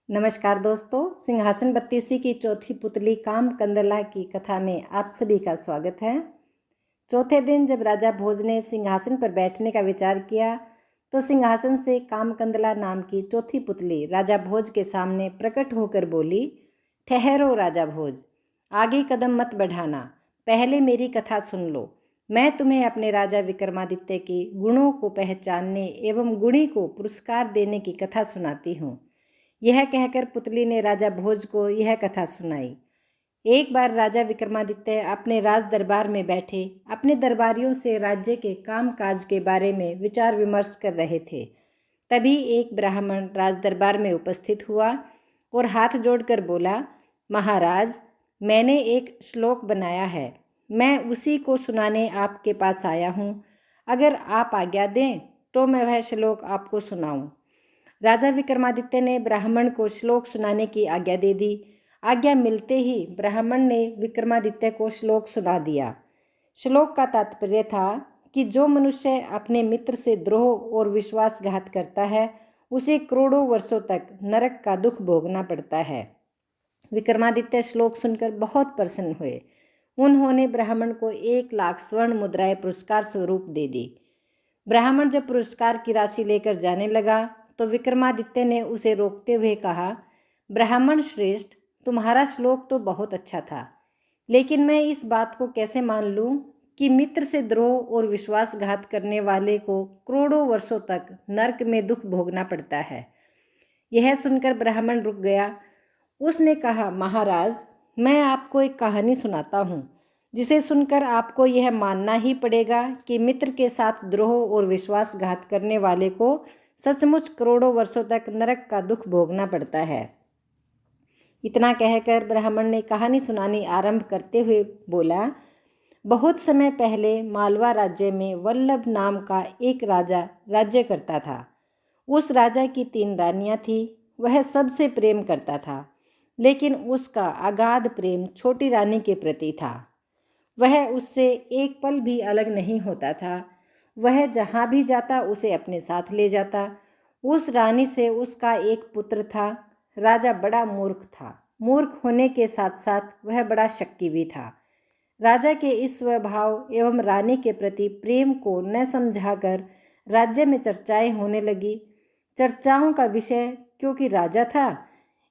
नमस्कार दोस्तों, सिंहासन बत्तीसी की चौथी पुतली काम कंदला की कथा में आप सभी का स्वागत है। चौथे दिन जब राजा भोज ने सिंहासन पर बैठने का विचार किया तो सिंहासन से काम कंदला नाम की चौथी पुतली राजा भोज के सामने प्रकट होकर बोली, ठहरो राजा भोज, आगे कदम मत बढ़ाना, पहले मेरी कथा सुन लो। मैं तुम्हें अपने राजा विक्रमादित्य के गुणों को पहचानने एवं गुणी को पुरस्कार देने की कथा सुनाती हूँ। यह कहकर पुतली ने राजा भोज को यह कथा सुनाई। एक बार राजा विक्रमादित्य अपने राज दरबार में बैठे अपने दरबारियों से राज्य के काम काज के बारे में विचार विमर्श कर रहे थे। तभी एक ब्राह्मण राज दरबार में उपस्थित हुआ और हाथ जोड़कर बोला, महाराज, मैंने एक श्लोक बनाया है, मैं उसी को सुनाने आपके पास आया हूँ। अगर आप आज्ञा दें तो मैं वह श्लोक आपको सुनाऊं। राजा विक्रमादित्य ने ब्राह्मण को श्लोक सुनाने की आज्ञा दे दी। आज्ञा मिलते ही ब्राह्मण ने विक्रमादित्य को श्लोक सुना दिया। श्लोक का तात्पर्य था कि जो मनुष्य अपने मित्र से द्रोह और विश्वासघात करता है उसे करोड़ों वर्षों तक नरक का दुख भोगना पड़ता है। विक्रमादित्य श्लोक सुनकर बहुत प्रसन्न हुए। उन्होंने ब्राह्मण को 1,00,000 स्वर्ण मुद्राएं पुरस्कार स्वरूप दे दी। ब्राह्मण जब पुरस्कार की राशि लेकर जाने लगा तो विक्रमादित्य ने उसे रोकते हुए कहा, ब्राह्मण श्रेष्ठ, तुम्हारा श्लोक तो बहुत अच्छा था, लेकिन मैं इस बात को कैसे मान लूं कि मित्र से द्रोह और विश्वासघात करने वाले को करोड़ों वर्षों तक नरक में दुख भोगना पड़ता है। यह सुनकर ब्राह्मण रुक गया। उसने कहा, महाराज, मैं आपको एक कहानी सुनाता हूँ जिसे सुनकर आपको यह मानना ही पड़ेगा कि मित्र के साथ द्रोह और विश्वासघात करने वाले को सचमुच करोड़ों वर्षों तक नरक का दुख भोगना पड़ता है। इतना कहकर ब्राह्मण ने कहानी सुनानी आरंभ करते हुए बोला, बहुत समय पहले मालवा राज्य में वल्लभ नाम का एक राजा राज्य करता था। उस राजा की 3 रानियां थीं। वह सबसे प्रेम करता था, लेकिन उसका अगाध प्रेम छोटी रानी के प्रति था। वह उससे एक पल भी अलग नहीं होता था। वह जहाँ भी जाता उसे अपने साथ ले जाता। उस रानी से उसका एक पुत्र था। राजा बड़ा मूर्ख था। मूर्ख होने के साथ साथ वह बड़ा शक्की भी था। राजा के इस स्वभाव एवं रानी के प्रति प्रेम को न समझाकर राज्य में चर्चाएं होने लगी। चर्चाओं का विषय क्योंकि राजा था,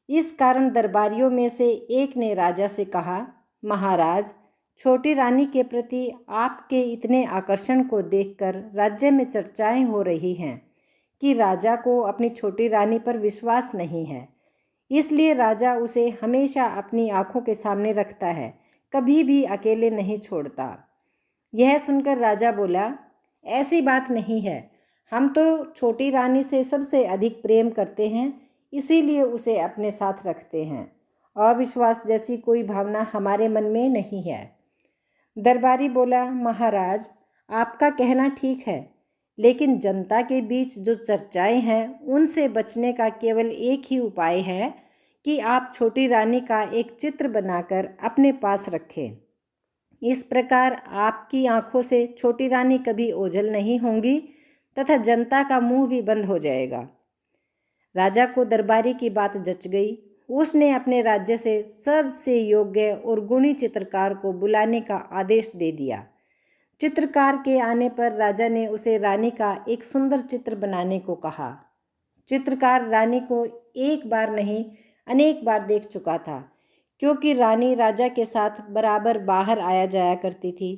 इस कारण दरबारियों में से एक ने राजा से कहा, महाराज, छोटी रानी के प्रति आपके इतने आकर्षण को देखकर राज्य में चर्चाएं हो रही हैं कि राजा को अपनी छोटी रानी पर विश्वास नहीं है, इसलिए राजा उसे हमेशा अपनी आंखों के सामने रखता है, कभी भी अकेले नहीं छोड़ता। यह सुनकर राजा बोला, ऐसी बात नहीं है, हम तो छोटी रानी से सबसे अधिक प्रेम करते हैं, इसीलिए उसे अपने साथ रखते हैं। अविश्वास जैसी कोई भावना हमारे मन में नहीं है। दरबारी बोला, महाराज, आपका कहना ठीक है, लेकिन जनता के बीच जो चर्चाएं हैं उनसे बचने का केवल एक ही उपाय है कि आप छोटी रानी का एक चित्र बनाकर अपने पास रखें। इस प्रकार आपकी आंखों से छोटी रानी कभी ओझल नहीं होंगी तथा जनता का मुंह भी बंद हो जाएगा। राजा को दरबारी की बात जच गई। उसने अपने राज्य से सबसे योग्य और गुणी चित्रकार को बुलाने का आदेश दे दिया। चित्रकार के आने पर राजा ने उसे रानी का एक सुंदर चित्र बनाने को कहा। चित्रकार रानी को एक बार नहीं अनेक बार देख चुका था, क्योंकि रानी राजा के साथ बराबर बाहर आया जाया करती थी।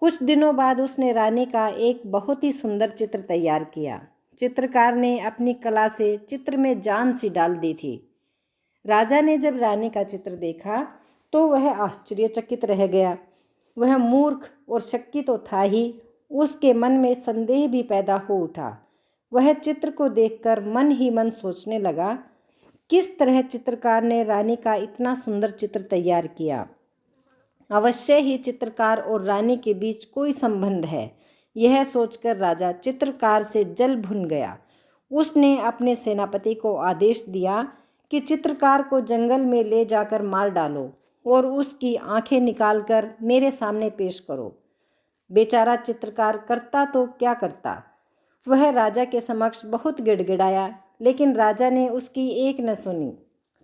कुछ दिनों बाद उसने रानी का एक बहुत ही सुंदर चित्र तैयार किया। चित्रकार ने अपनी कला से चित्र में जान सी डाल दी थी। राजा ने जब रानी का चित्र देखा तो वह आश्चर्यचकित रह गया। वह मूर्ख और शक्की तो था ही, उसके मन में संदेह भी पैदा हो उठा। वह चित्र को देखकर मन ही मन सोचने लगा, किस तरह चित्रकार ने रानी का इतना सुंदर चित्र तैयार किया। अवश्य ही चित्रकार और रानी के बीच कोई संबंध है। यह सोचकर राजा चित्रकार से जल भुन गया। उसने अपने सेनापति को आदेश दिया कि चित्रकार को जंगल में ले जाकर मार डालो और उसकी आंखें निकालकर मेरे सामने पेश करो। बेचारा चित्रकार करता तो क्या करता। वह राजा के समक्ष बहुत गिड़गिड़ाया, लेकिन राजा ने उसकी एक न सुनी।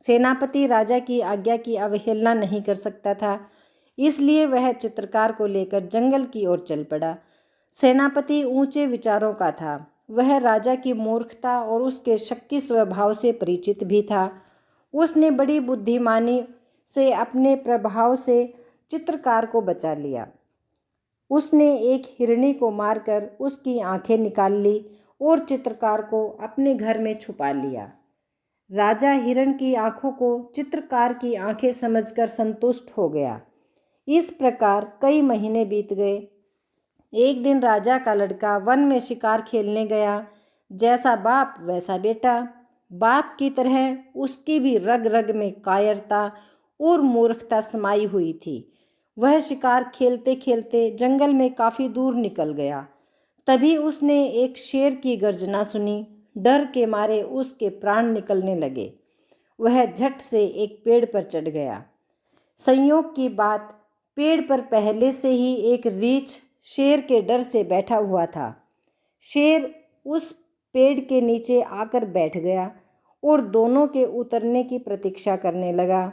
सेनापति राजा की आज्ञा की अवहेलना नहीं कर सकता था, इसलिए वह चित्रकार को लेकर जंगल की ओर चल पड़ा। सेनापति ऊंचे विचारों का था। वह राजा की मूर्खता और उसके शक्की स्वभाव से परिचित भी था। उसने बड़ी बुद्धिमानी से अपने प्रभाव से चित्रकार को बचा लिया। उसने एक हिरणी को मारकर उसकी आंखें निकाल ली और चित्रकार को अपने घर में छुपा लिया। राजा हिरण की आंखों को चित्रकार की आंखें समझकर संतुष्ट हो गया। इस प्रकार कई महीने बीत गए। एक दिन राजा का लड़का वन में शिकार खेलने गया। जैसा बाप वैसा बेटा। बाप की तरह उसकी भी रग रग में कायरता और मूर्खता समाई हुई थी। वह शिकार खेलते खेलते जंगल में काफ़ी दूर निकल गया। तभी उसने एक शेर की गर्जना सुनी। डर के मारे उसके प्राण निकलने लगे। वह झट से एक पेड़ पर चढ़ गया। संयोग की बात, पेड़ पर पहले से ही एक रीछ शेर के डर से बैठा हुआ था। शेर उस पेड़ के नीचे आकर बैठ गया और दोनों के उतरने की प्रतीक्षा करने लगा।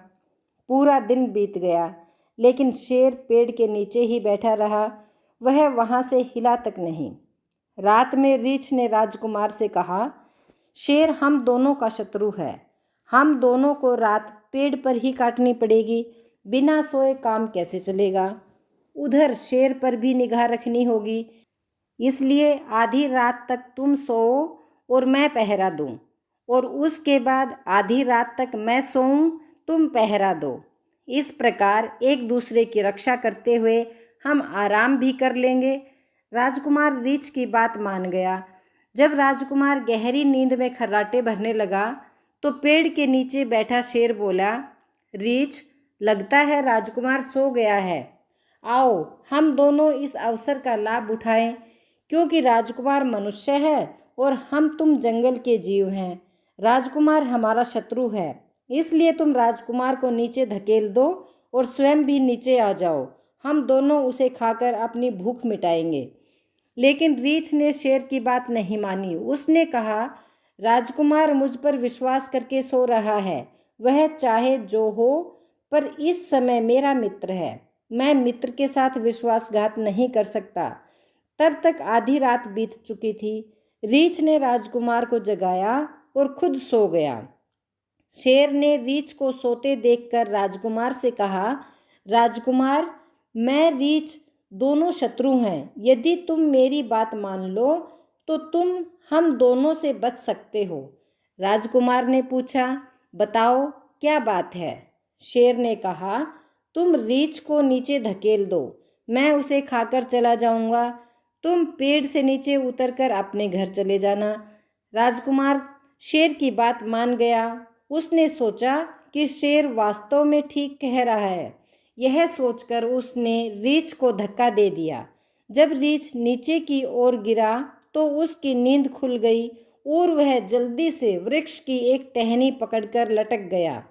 पूरा दिन बीत गया, लेकिन शेर पेड़ के नीचे ही बैठा रहा। वह वहाँ से हिला तक नहीं। रात में रीछ ने राजकुमार से कहा, शेर हम दोनों का शत्रु है। हम दोनों को रात पेड़ पर ही काटनी पड़ेगी। बिना सोए काम कैसे चलेगा? उधर शेर पर भी निगाह रखनी होगी। इसलिए आधी रात तक तुम सोओ और मैं पहरा दूं, और उसके बाद आधी रात तक मैं सोऊं, तुम पहरा दो। इस प्रकार एक दूसरे की रक्षा करते हुए हम आराम भी कर लेंगे। राजकुमार रीछ की बात मान गया। जब राजकुमार गहरी नींद में खर्राटे भरने लगा तो पेड़ के नीचे बैठा शेर बोला, रीछ, लगता है राजकुमार सो गया है। आओ हम दोनों इस अवसर का लाभ उठाएं, क्योंकि राजकुमार मनुष्य है और हम तुम जंगल के जीव हैं। राजकुमार हमारा शत्रु है, इसलिए तुम राजकुमार को नीचे धकेल दो और स्वयं भी नीचे आ जाओ। हम दोनों उसे खाकर अपनी भूख मिटाएंगे। लेकिन रीछ ने शेर की बात नहीं मानी। उसने कहा, राजकुमार मुझ पर विश्वास करके सो रहा है। वह चाहे जो हो, पर इस समय मेरा मित्र है। मैं मित्र के साथ विश्वासघात नहीं कर सकता। तब तक आधी रात बीत चुकी थी। रीछ ने राजकुमार को जगाया और खुद सो गया। शेर ने रीछ को सोते देखकर राजकुमार से कहा, राजकुमार, मैं रीछ दोनों शत्रु हैं। यदि तुम मेरी बात मान लो तो तुम हम दोनों से बच सकते हो। राजकुमार ने पूछा, बताओ क्या बात है? शेर ने कहा, तुम रीछ को नीचे धकेल दो, मैं उसे खाकर चला जाऊंगा। तुम पेड़ से नीचे उतरकर अपने घर चले जाना। राजकुमार शेर की बात मान गया। उसने सोचा कि शेर वास्तव में ठीक कह रहा है। यह सोचकर उसने रीछ को धक्का दे दिया। जब रीछ नीचे की ओर गिरा तो उसकी नींद खुल गई और वह जल्दी से वृक्ष की एक टहनी पकड़कर लटक गया।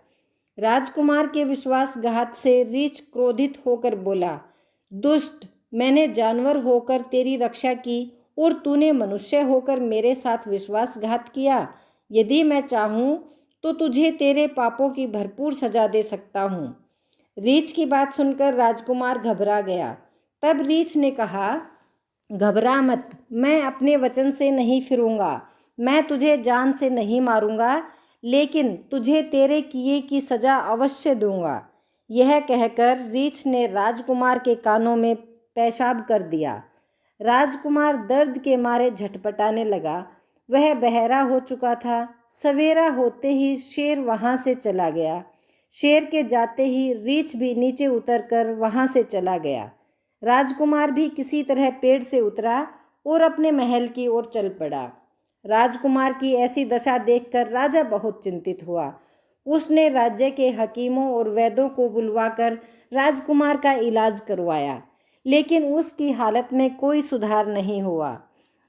राजकुमार के विश्वासघात से रीछ क्रोधित होकर बोला, दुष्ट, मैंने जानवर होकर तेरी रक्षा की और तूने मनुष्य होकर मेरे साथ विश्वासघात किया। यदि मैं चाहूँ तो तुझे तेरे पापों की भरपूर सजा दे सकता हूँ। रीछ की बात सुनकर राजकुमार घबरा गया। तब रीछ ने कहा, घबरा मत, मैं अपने वचन से नहीं फिरूंगा। मैं तुझे जान से नहीं मारूंगा, लेकिन तुझे तेरे किए की सजा अवश्य दूंगा। यह कहकर रीछ ने राजकुमार के कानों में पेशाब कर दिया। राजकुमार दर्द के मारे झटपटाने लगा। वह बहरा हो चुका था। सवेरा होते ही शेर वहाँ से चला गया। शेर के जाते ही रीछ भी नीचे उतरकर वहाँ से चला गया। राजकुमार भी किसी तरह पेड़ से उतरा और अपने महल की ओर चल पड़ा। राजकुमार की ऐसी दशा देखकर राजा बहुत चिंतित हुआ। उसने राज्य के हकीमों और वैद्यों को बुलवाकर राजकुमार का इलाज करवाया, लेकिन उसकी हालत में कोई सुधार नहीं हुआ।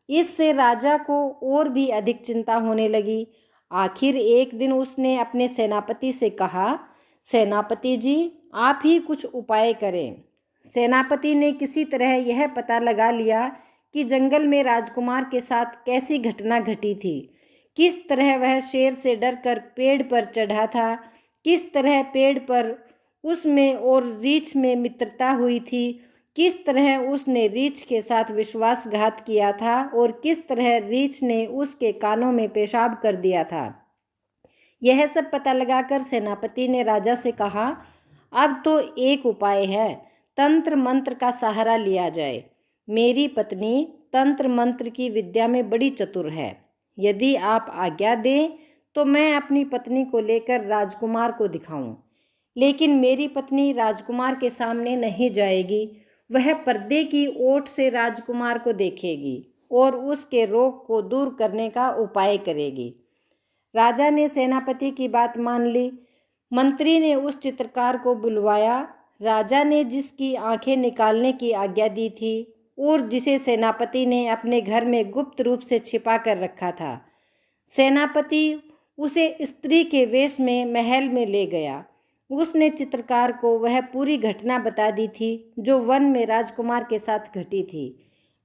इससे राजा को और भी अधिक चिंता होने लगी। आखिर एक दिन उसने अपने सेनापति से कहा, सेनापति जी, आप ही कुछ उपाय करें। सेनापति ने किसी तरह यह पता लगा लिया कि जंगल में राजकुमार के साथ कैसी घटना घटी थी, किस तरह वह शेर से डरकर पेड़ पर चढ़ा था, किस तरह पेड़ पर उसमें और रीछ में मित्रता हुई थी, किस तरह उसने रीछ के साथ विश्वासघात किया था और किस तरह रीछ ने उसके कानों में पेशाब कर दिया था। यह सब पता लगाकर सेनापति ने राजा से कहा, अब तो एक उपाय है, तंत्र मंत्र का सहारा लिया जाए। मेरी पत्नी तंत्र मंत्र की विद्या में बड़ी चतुर है। यदि आप आज्ञा दें तो मैं अपनी पत्नी को लेकर राजकुमार को दिखाऊं। लेकिन मेरी पत्नी राजकुमार के सामने नहीं जाएगी। वह पर्दे की ओट से राजकुमार को देखेगी और उसके रोग को दूर करने का उपाय करेगी। राजा ने सेनापति की बात मान ली। मंत्री ने उस चित्रकार को बुलवाया। राजा ने जिसकी आंखें निकालने की आज्ञा दी थी और जिसे सेनापति ने अपने घर में गुप्त रूप से छिपा कर रखा था, सेनापति उसे स्त्री के वेश में महल में ले गया। उसने चित्रकार को वह पूरी घटना बता दी थी जो वन में राजकुमार के साथ घटी थी।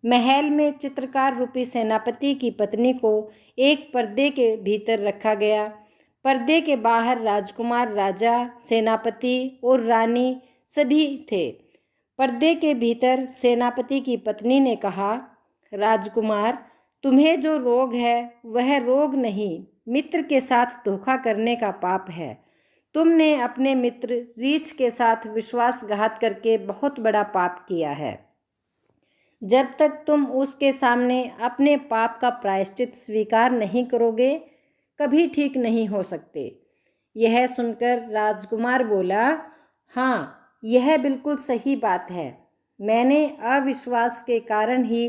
महल में चित्रकार रूपी सेनापति की पत्नी को एक पर्दे के भीतर रखा गया। पर्दे के बाहर राजकुमार, राजा, सेनापति और रानी सभी थे। पर्दे के भीतर सेनापति की पत्नी ने कहा, राजकुमार, तुम्हें जो रोग है वह रोग नहीं, मित्र के साथ धोखा करने का पाप है। तुमने अपने मित्र रीछ के साथ विश्वासघात करके बहुत बड़ा पाप किया है। जब तक तुम उसके सामने अपने पाप का प्रायश्चित स्वीकार नहीं करोगे, कभी ठीक नहीं हो सकते। यह सुनकर राजकुमार बोला, हाँ, यह बिल्कुल सही बात है। मैंने अविश्वास के कारण ही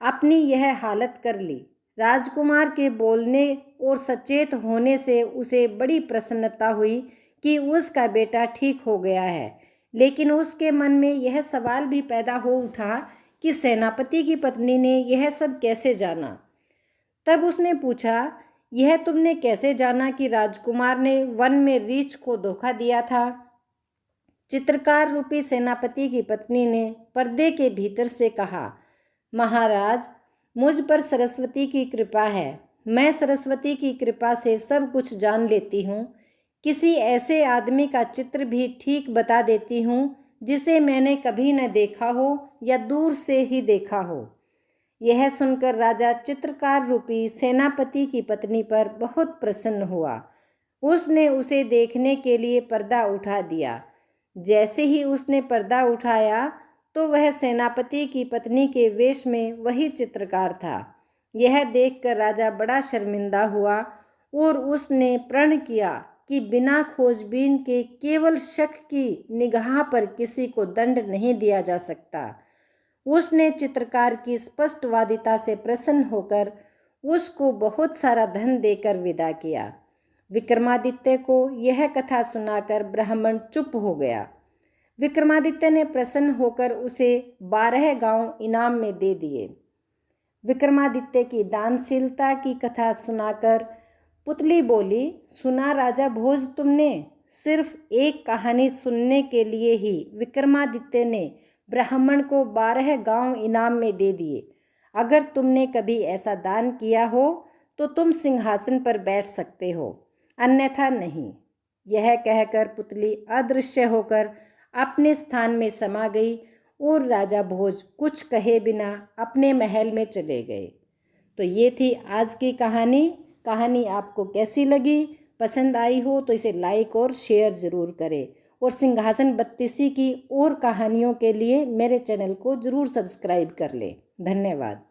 अपनी यह हालत कर ली। राजकुमार के बोलने और सचेत होने से उसे बड़ी प्रसन्नता हुई कि उसका बेटा ठीक हो गया है। लेकिन उसके मन में यह सवाल भी पैदा हो उठा कि सेनापति की पत्नी ने यह सब कैसे जाना। तब उसने पूछा, यह तुमने कैसे जाना कि राजकुमार ने वन में रीछ को धोखा दिया था? चित्रकार रूपी सेनापति की पत्नी ने पर्दे के भीतर से कहा, महाराज, मुझ पर सरस्वती की कृपा है। मैं सरस्वती की कृपा से सब कुछ जान लेती हूँ। किसी ऐसे आदमी का चित्र भी ठीक बता देती हूँ जिसे मैंने कभी न देखा हो या दूर से ही देखा हो। यह सुनकर राजा चित्रकार रूपी सेनापति की पत्नी पर बहुत प्रसन्न हुआ। उसने उसे देखने के लिए पर्दा उठा दिया। जैसे ही उसने पर्दा उठाया तो वह सेनापति की पत्नी के वेश में वही चित्रकार था। यह देखकर राजा बड़ा शर्मिंदा हुआ और उसने प्रण किया कि बिना खोजबीन के केवल शक की निगाह पर किसी को दंड नहीं दिया जा सकता। उसने चित्रकार की स्पष्टवादिता से प्रसन्न होकर उसको बहुत सारा धन देकर विदा किया। विक्रमादित्य को यह कथा सुनाकर ब्राह्मण चुप हो गया। विक्रमादित्य ने प्रसन्न होकर उसे 12 गांव इनाम में दे दिए। विक्रमादित्य की दानशीलता की कथा सुनाकर पुतली बोली, सुना राजा भोज तुमने? सिर्फ एक कहानी सुनने के लिए ही विक्रमादित्य ने ब्राह्मण को 12 गांव इनाम में दे दिए। अगर तुमने कभी ऐसा दान किया हो तो तुम सिंहासन पर बैठ सकते हो, अन्यथा नहीं। यह कहकर पुतली अदृश्य होकर अपने स्थान में समा गई और राजा भोज कुछ कहे बिना अपने महल में चले गए। तो ये थी आज की कहानी। कहानी आपको कैसी लगी? पसंद आई हो तो इसे लाइक और शेयर ज़रूर करें और सिंहासन बत्तीसी की और कहानियों के लिए मेरे चैनल को ज़रूर सब्सक्राइब कर लें। धन्यवाद।